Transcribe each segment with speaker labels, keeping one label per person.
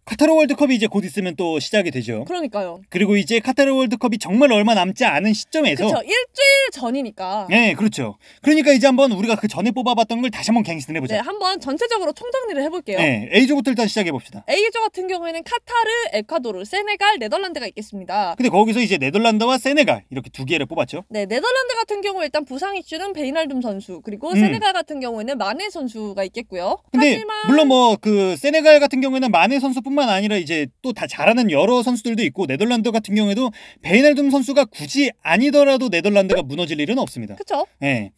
Speaker 1: 카타르 월드컵이 이제 곧 있으면 또 시작이 되죠.
Speaker 2: 그러니까요.
Speaker 1: 그리고 이제 카타르 월드컵이 정말 얼마 남지 않은 시점에서
Speaker 2: 그렇죠. 일주일 전이니까.
Speaker 1: 네, 그렇죠. 그러니까 이제 한번 우리가 그 전에 뽑아봤던 걸 다시 한번 갱신을 해보자.
Speaker 2: 네, 한번 전체적으로 총정리를 해볼게요.
Speaker 1: 네, A조부터 일단 시작해봅시다.
Speaker 2: A조 같은 경우에는 카타르, 에콰도르, 세네갈, 네덜란드가 있겠습니다.
Speaker 1: 근데 거기서 이제 네덜란드와 세네갈 이렇게 두 개를 뽑았죠.
Speaker 2: 네, 네덜란드 같은 경우 일단 부상 이슈는 베이날둠 선수, 그리고 세네갈 같은 경우에는 마네 선수가 있겠고요.
Speaker 1: 근데
Speaker 2: 하지만
Speaker 1: 물론 뭐 그 세네갈 같은 경우에는 마네 선수뿐만 아니라 이제 또 다 잘하는 여러 선수들도 있고 네덜란드 같은 경우에도 베이날둠 선수가 굳이 아니더라도 네덜란드가 무너질 일은 없습니다.
Speaker 2: 그렇죠.
Speaker 1: 네.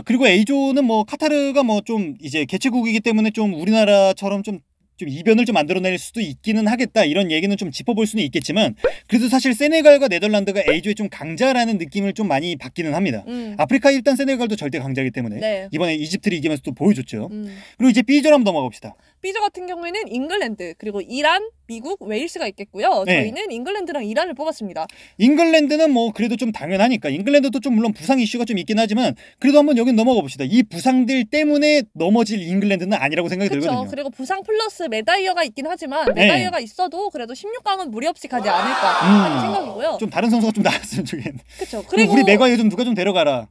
Speaker 1: 그리고 A조는 뭐 카타르가 뭐 좀 이제 개최국이기 때문에 좀 우리나라처럼 좀 이변을 좀 만들어낼 수도 있기는 하겠다 이런 얘기는 좀 짚어볼 수는 있겠지만 그래도 사실 세네갈과 네덜란드가 A조에 좀 강자라는 느낌을 좀 많이 받기는 합니다. 아프리카 일단 세네갈도 절대 강자이기 때문에
Speaker 2: 네.
Speaker 1: 이번에 이집트를 이기면서 또 보여줬죠. 그리고 이제 B조로 한번 넘어가 봅시다.
Speaker 2: B조 같은 경우에는 잉글랜드, 그리고 이란, 미국, 웨일스가 있겠고요.
Speaker 1: 네.
Speaker 2: 저희는 잉글랜드랑 이란을 뽑았습니다.
Speaker 1: 잉글랜드는 뭐 그래도 좀 당연하니까 잉글랜드도 좀 물론 부상 이슈가 좀 있긴 하지만 그래도 한번 여긴 넘어가 봅시다. 이 부상들 때문에 넘어질 잉글랜드는 아니라고 생각이
Speaker 2: 그쵸.
Speaker 1: 들거든요.
Speaker 2: 그리고 부상 플러스 메다이어가 있긴 하지만 메다이어가 있어도 그래도 16강은 무리 없이 가지 않을까 하는 생각이고요.
Speaker 1: 좀 다른 선수가 좀 나왔으면 좋겠네.
Speaker 2: 그쵸.
Speaker 1: 그리고 우리 맥과이어 좀 누가 좀 데려가라.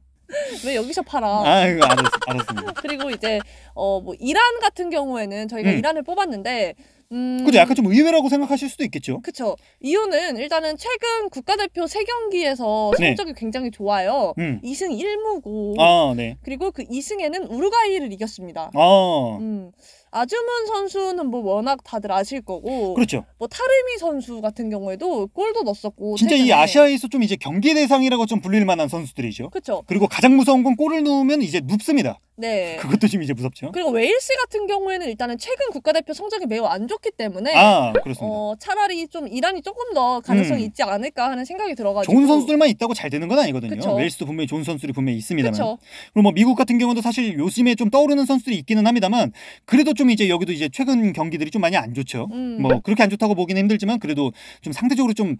Speaker 2: 왜 여기서 팔아?
Speaker 1: 아이고 알았습니다.
Speaker 2: 그리고 이제 뭐 이란 같은 경우에는 저희가 이란을 뽑았는데
Speaker 1: 그죠? 약간 좀 의외라고 생각하실 수도 있겠죠.
Speaker 2: 그쵸. 이유는 일단은 최근 국가대표 3경기에서 성적이 굉장히 좋아요. 2승 1무고.
Speaker 1: 네.
Speaker 2: 그리고 그 2승에는 우루과이를 이겼습니다. 아주문 선수는 뭐 워낙 다들 아실 거고.
Speaker 1: 그렇죠.
Speaker 2: 뭐 타르미 선수 같은 경우에도 골도 넣었었고.
Speaker 1: 진짜
Speaker 2: 최근에.
Speaker 1: 이 아시아에서 좀 이제 경기 대상이라고 좀 불릴 만한 선수들이죠.
Speaker 2: 그렇죠.
Speaker 1: 그리고 가장 무서운 건 골을 넣으면 이제 눕습니다.
Speaker 2: 네.
Speaker 1: 그것도 좀 이제 무섭죠.
Speaker 2: 그리고 웨일스 같은 경우에는 일단은 최근 국가대표 성적이 매우 안 좋기 때문에
Speaker 1: 그렇습니다.
Speaker 2: 차라리 좀 이란이 조금 더 가능성이 있지 않을까 하는 생각이 들어가지고.
Speaker 1: 좋은 선수들만 있다고 잘 되는 건 아니거든요.
Speaker 2: 그쵸.
Speaker 1: 웨일스도 분명히 좋은 선수들이 분명히 있습니다만.
Speaker 2: 그쵸.
Speaker 1: 그리고 뭐 미국 같은 경우도 사실 요즘에 좀 떠오르는 선수들이 있기는 합니다만 그래도 좀 이제 여기도 이제 최근 경기들이 좀 많이 안 좋죠. 뭐 그렇게 안 좋다고 보기는 힘들지만 그래도 좀 상대적으로 좀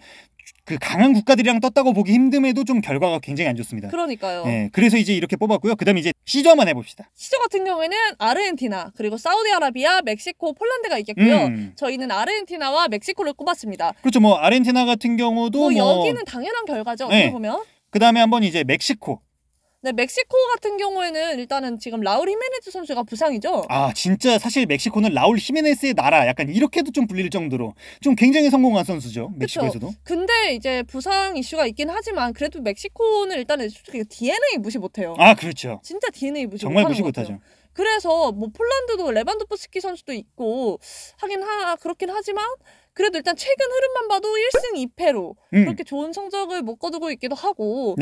Speaker 1: 그 강한 국가들이랑 떴다고 보기 힘듦에도 좀 결과가 굉장히 안 좋습니다.
Speaker 2: 그러니까요.
Speaker 1: 네, 그래서 이제 이렇게 뽑았고요. 그다음에 이제 C조 한번 해봅시다.
Speaker 2: C조 같은 경우에는 아르헨티나, 그리고 사우디아라비아, 멕시코, 폴란드가 있겠고요. 저희는 아르헨티나와 멕시코를 꼽았습니다.
Speaker 1: 그렇죠. 뭐 아르헨티나 같은 경우도
Speaker 2: 여기는 당연한 결과죠. 어떻게 보면.
Speaker 1: 그다음에 한번 이제 멕시코.
Speaker 2: 네, 멕시코 같은 경우에는 일단은 지금 라울 히메네즈 선수가 부상이죠.
Speaker 1: 진짜 사실 멕시코는 라울 히메네스의 나라 약간 이렇게도 좀 불릴 정도로 좀 굉장히 성공한 선수죠. 멕시코에서도.
Speaker 2: 그쵸. 근데 이제 부상 이슈가 있긴 하지만 그래도 멕시코는 일단은 솔직히 DNA 무시 못해요.
Speaker 1: 그렇죠.
Speaker 2: 진짜 DNA 무시
Speaker 1: 정말
Speaker 2: 못하는
Speaker 1: 무시
Speaker 2: 것 같아요.
Speaker 1: 못하죠.
Speaker 2: 그래서 뭐 폴란드도 레반도프스키 선수도 있고 그렇긴 하지만 그래도 일단 최근 흐름만 봐도 1승 2패로 그렇게 좋은 성적을 못 거두고 있기도 하고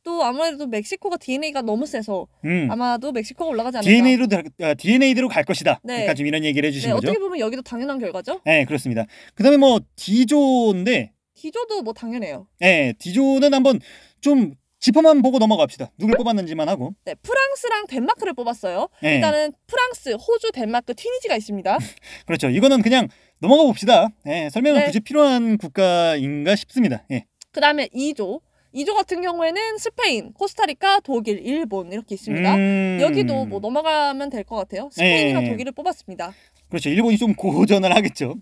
Speaker 2: 또 아무래도 멕시코가 DNA가 너무 세서 아마도 멕시코가 올라가지 않을까.
Speaker 1: DNA대로 갈 것이다. 그러니까 좀 이런 얘기를 해주신 거죠.
Speaker 2: 어떻게 보면 여기도 당연한 결과죠.
Speaker 1: 네, 그렇습니다. 그다음에 뭐 D조인데
Speaker 2: D조도 뭐 당연해요.
Speaker 1: 네, D조는 한번 좀 지퍼만 보고 넘어갑시다. 누굴 뽑았는지만 하고.
Speaker 2: 네, 프랑스랑 덴마크를 뽑았어요. 일단은 프랑스, 호주, 덴마크, 튀니지가 있습니다.
Speaker 1: 그렇죠. 이거는 그냥 넘어가 봅시다. 설명은 굳이 필요한 국가인가 싶습니다.
Speaker 2: 그 다음에 2조 같은 경우에는 스페인, 코스타리카, 독일, 일본 이렇게 있습니다. 여기도 뭐 넘어가면 될 것 같아요. 스페인이나 독일을 뽑았습니다.
Speaker 1: 그렇죠. 일본이 좀 고전을 하겠죠.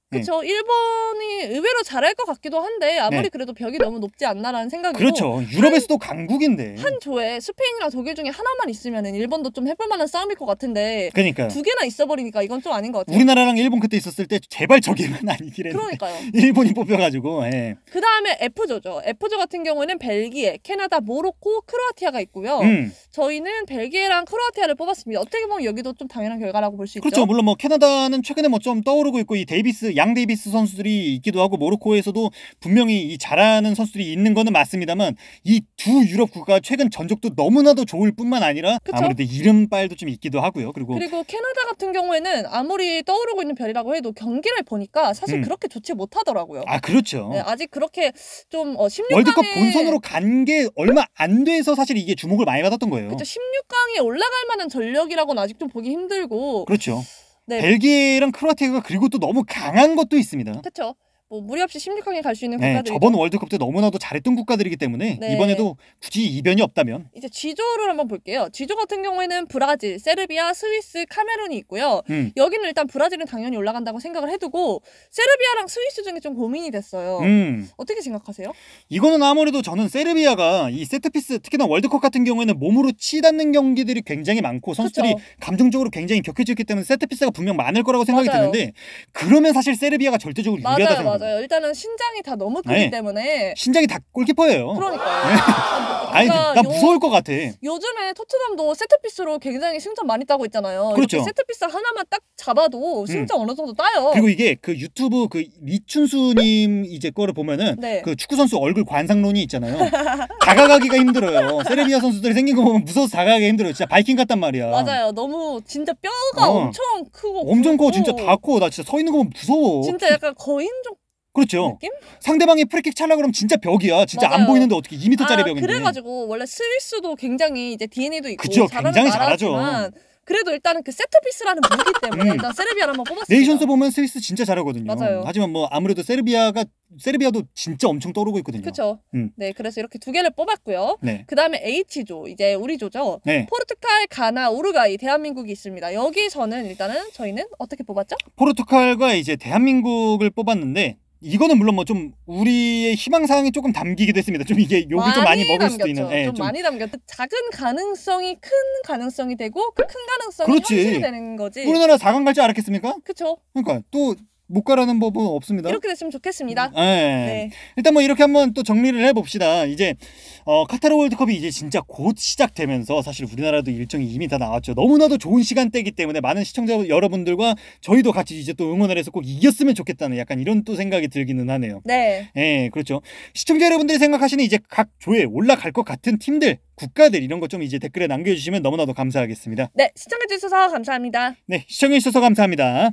Speaker 2: 그렇죠. 일본이 의외로 잘할 것 같기도 한데 아무리 그래도 벽이 너무 높지 않나라는 생각이고.
Speaker 1: 그렇죠. 유럽에서도 강국인데.
Speaker 2: 한 조에 스페인이랑 독일 중에 하나만 있으면은 일본도 좀 해볼 만한 싸움일 것 같은데.
Speaker 1: 그러니까요.
Speaker 2: 두 개나 있어버리니까 이건 좀 아닌 것 같아요.
Speaker 1: 우리나라랑 일본 그때 있었을 때 제발 저기만 아니기래.
Speaker 2: 그러니까요.
Speaker 1: 일본이 뽑혀가지고.
Speaker 2: 그 다음에 F조죠. F조 같은 경우에는 벨기에, 캐나다, 모로코, 크로아티아가 있고요. 저희는 벨기에랑 크로아티아를 뽑았습니다. 어떻게 보면 여기도 좀 당연한 결과라고 볼 수 있죠.
Speaker 1: 그렇죠. 물론 뭐 캐나다는 최근에 뭐 좀 떠오르고 있고 이 양 데이비스 선수들이 있기도 하고 모로코에서도 분명히 이 잘하는 선수들이 있는 거는 맞습니다만 이 두 유럽 국가가 최근 전적도 너무나도 좋을 뿐만 아니라 그쵸? 아무래도 이름빨도 좀 있기도 하고요. 그리고
Speaker 2: 캐나다 같은 경우에는 아무리 떠오르고 있는 별이라고 해도 경기를 보니까 사실 그렇게 좋지 못하더라고요.
Speaker 1: 그렇죠.
Speaker 2: 네, 아직 그렇게 좀 16강에
Speaker 1: 월드컵 본선으로 간 게 얼마 안 돼서 사실 이게 주목을 많이 받았던 거예요.
Speaker 2: 그렇죠. 16강에 올라갈 만한 전력이라고는 아직 좀 보기 힘들고.
Speaker 1: 그렇죠. 벨기에랑 크로아티아가 그리고 또 너무 강한 것도 있습니다.
Speaker 2: 그렇죠. 뭐 무리 없이 16강에 갈 수 있는 국가들이
Speaker 1: 저번 월드컵 때 너무나도 잘했던 국가들이기 때문에 이번에도 굳이 이변이 없다면
Speaker 2: 이제 G조를 한번 볼게요. G조 같은 경우에는 브라질, 세르비아, 스위스, 카메룬이 있고요. 여기는 일단 브라질은 당연히 올라간다고 생각을 해두고 세르비아랑 스위스 중에 좀 고민이 됐어요. 어떻게 생각하세요?
Speaker 1: 이거는 아무래도 저는 세르비아가 이 세트피스 특히나 월드컵 같은 경우에는 몸으로 치닫는 경기들이 굉장히 많고 선수들이 감정적으로 굉장히 격해졌기 때문에 세트피스가 분명 많을 거라고 생각이 드는데 그러면 사실 세르비아가 절대적으로 유리하다 생각합니다.
Speaker 2: 맞아요. 일단은 신장이 다 너무 크기 때문에
Speaker 1: 신장이 다 골키퍼예요.
Speaker 2: 그러니까요.
Speaker 1: 아니 나 무서울 것 같아.
Speaker 2: 요즘에 토트넘도 세트피스로 굉장히 승점 많이 따고 있잖아요.
Speaker 1: 그렇죠.
Speaker 2: 세트피스 하나만 딱 잡아도 승점 어느 정도 따요.
Speaker 1: 그리고 이게 그 유튜브 그 리춘수님 이제 거를 보면은 그 축구 선수 얼굴 관상론이 있잖아요. 다가가기가 힘들어요. 세르비아 선수들이 생긴 거 보면 무서워서 다가가기 힘들어요. 진짜 바이킹 같단 말이야.
Speaker 2: 맞아요. 너무 진짜 뼈가 엄청 크고
Speaker 1: 엄청 커. 진짜 다 커. 나 진짜 서 있는 거 보면 무서워.
Speaker 2: 진짜 약간 거인족
Speaker 1: 그렇죠.
Speaker 2: 느낌?
Speaker 1: 상대방이 프리킥 찰라 그러면 진짜 벽이야. 진짜 안 보이는데 어떻게 2m짜리 벽인데.
Speaker 2: 그래가지고 원래 스위스도 굉장히 이제 DNA도 있고
Speaker 1: 그쵸, 굉장히 잘하죠.
Speaker 2: 그래도 일단은 그 세트피스라는 무기 때문에 일단 세르비아를 한번 뽑았습니다.
Speaker 1: 네이션스 보면 스위스 진짜 잘하거든요.
Speaker 2: 맞아요.
Speaker 1: 하지만 뭐 아무래도 세르비아도 진짜 엄청 떠오르고 있거든요.
Speaker 2: 그렇죠. 네, 그래서 이렇게 두 개를 뽑았고요. 그 다음에 H조, 이제 우리 조죠. 포르투갈, 가나, 우루과이, 대한민국이 있습니다. 여기서는 일단은 저희는 어떻게 뽑았죠?
Speaker 1: 포르투갈과 이제 대한민국을 뽑았는데 이거는 물론 뭐 좀 우리의 희망사항이 조금 담기기도 했습니다. 좀 이게 욕을 좀 많이 먹을 수도 있는.
Speaker 2: 좀 많이 담겼죠. 작은 가능성이 큰 가능성이 되고 그 큰 가능성이 현실이 되는 거지.
Speaker 1: 우리나라 4강 갈 줄 알았겠습니까?
Speaker 2: 그렇죠.
Speaker 1: 그러니까 또 못 가라는 법은 없습니다.
Speaker 2: 이렇게 됐으면 좋겠습니다.
Speaker 1: 네. 일단 뭐 이렇게 한번 또 정리를 해봅시다. 이제 카타르 월드컵이 이제 진짜 곧 시작되면서 사실 우리나라도 일정이 이미 다 나왔죠. 너무나도 좋은 시간대이기 때문에 많은 시청자 여러분들과 저희도 같이 이제 또 응원을 해서 꼭 이겼으면 좋겠다는 약간 이런 또 생각이 들기는 하네요. 네, 그렇죠. 시청자 여러분들이 생각하시는 이제 각 조에 올라갈 것 같은 팀들, 국가들 이런 거 좀 이제 댓글에 남겨주시면 너무나도 감사하겠습니다.
Speaker 2: 네, 시청해주셔서 감사합니다.
Speaker 1: 네, 시청해주셔서 감사합니다.